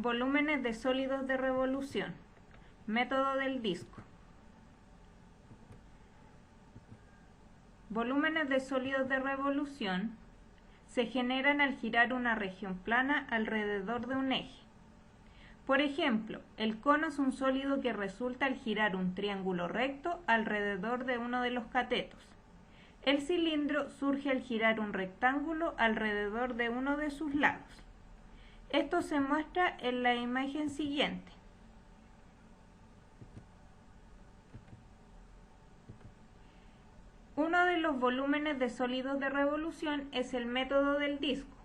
Volúmenes de sólidos de revolución. Método del disco. Volúmenes de sólidos de revolución se generan al girar una región plana alrededor de un eje. Por ejemplo, el cono es un sólido que resulta al girar un triángulo recto alrededor de uno de los catetos. El cilindro surge al girar un rectángulo alrededor de uno de sus lados. Esto se muestra en la imagen siguiente. Uno de los volúmenes de sólidos de revolución es el método del disco.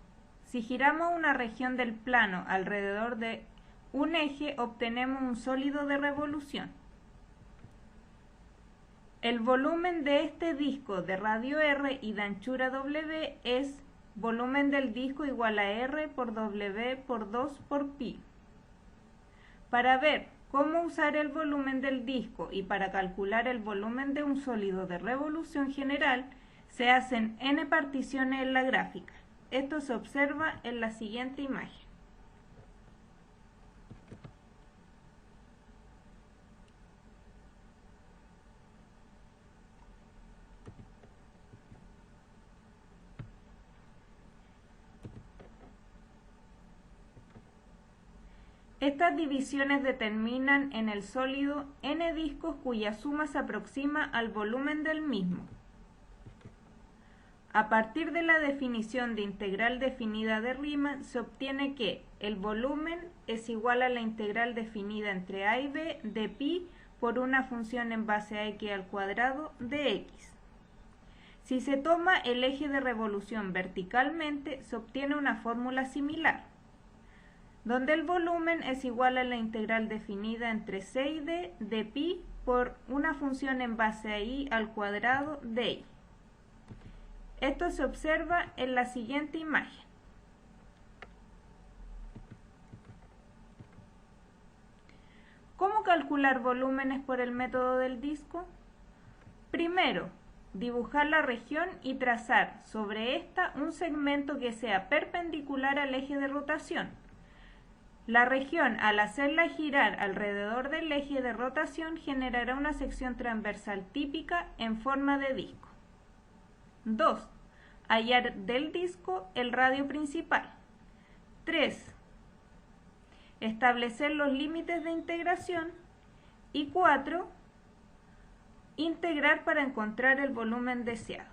Si giramos una región del plano alrededor de un eje, obtenemos un sólido de revolución. El volumen de este disco de radio R y de anchura W es volumen del disco igual a R por W por 2 por pi. Para ver cómo usar el volumen del disco y para calcular el volumen de un sólido de revolución general, se hacen n particiones en la gráfica. Esto se observa en la siguiente imagen. Estas divisiones determinan en el sólido n discos cuya suma se aproxima al volumen del mismo. A partir de la definición de integral definida de Riemann, se obtiene que el volumen es igual a la integral definida entre a y b de pi por una función en base a x al cuadrado de x. Si se toma el eje de revolución verticalmente, se obtiene una fórmula similar, donde el volumen es igual a la integral definida entre c y d de pi por una función en base a y al cuadrado de y. Esto se observa en la siguiente imagen. ¿Cómo calcular volúmenes por el método del disco? Primero, dibujar la región y trazar sobre esta un segmento que sea perpendicular al eje de rotación. La región, al hacerla girar alrededor del eje de rotación, generará una sección transversal típica en forma de disco. 2. Hallar del disco el radio principal. 3. Establecer los límites de integración. Y 4. Integrar para encontrar el volumen deseado.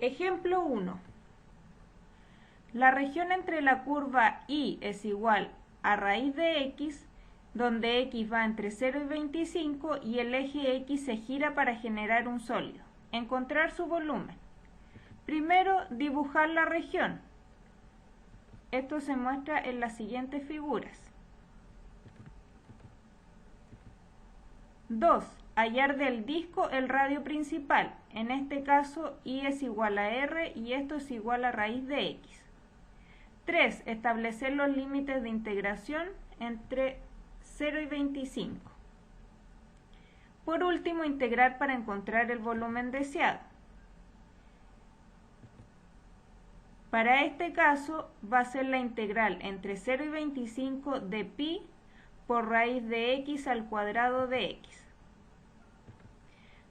Ejemplo 1. La región entre la curva y es igual a raíz de x, donde x va entre 0 y 25 y el eje x se gira para generar un sólido. Encontrar su volumen. Primero, dibujar la región. Esto se muestra en las siguientes figuras. 2. Hallar del disco el radio principal. En este caso, y es igual a r y esto es igual a raíz de x. 3. Establecer los límites de integración entre 0 y 25. Por último, integrar para encontrar el volumen deseado. Para este caso va a ser la integral entre 0 y 25 de pi por raíz de x al cuadrado de x.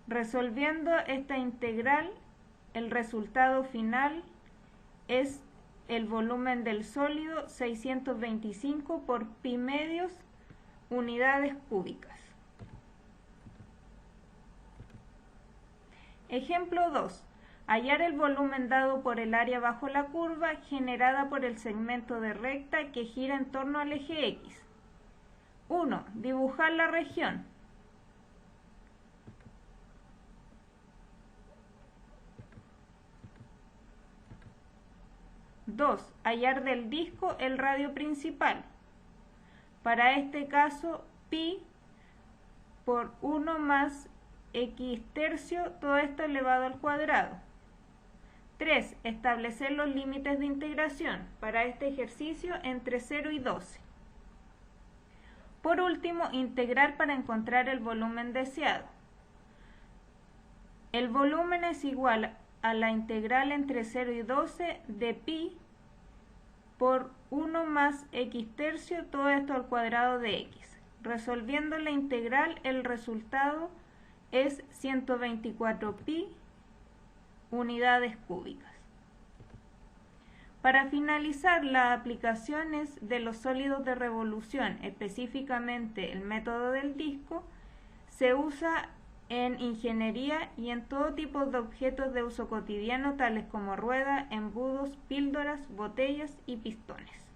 Resolviendo esta integral, el resultado final es el volumen del sólido 625 por pi medios unidades cúbicas. Ejemplo 2. Hallar el volumen dado por el área bajo la curva generada por el segmento de recta que gira en torno al eje x. 1. Dibujar la región. 2. Hallar del disco el radio principal. Para este caso, pi por 1 más x tercio, todo esto elevado al cuadrado. 3. Establecer los límites de integración. Para este ejercicio, entre 0 y 12. Por último, integrar para encontrar el volumen deseado. El volumen es igual a la integral entre 0 y 12 de pi por 1 más x tercio, todo esto al cuadrado de x. Resolviendo la integral, el resultado es 124pi unidades cúbicas. Para finalizar las aplicaciones de los sólidos de revolución, específicamente el método del disco, se usa en ingeniería y en todo tipo de objetos de uso cotidiano, tales como ruedas, embudos, píldoras, botellas y pistones.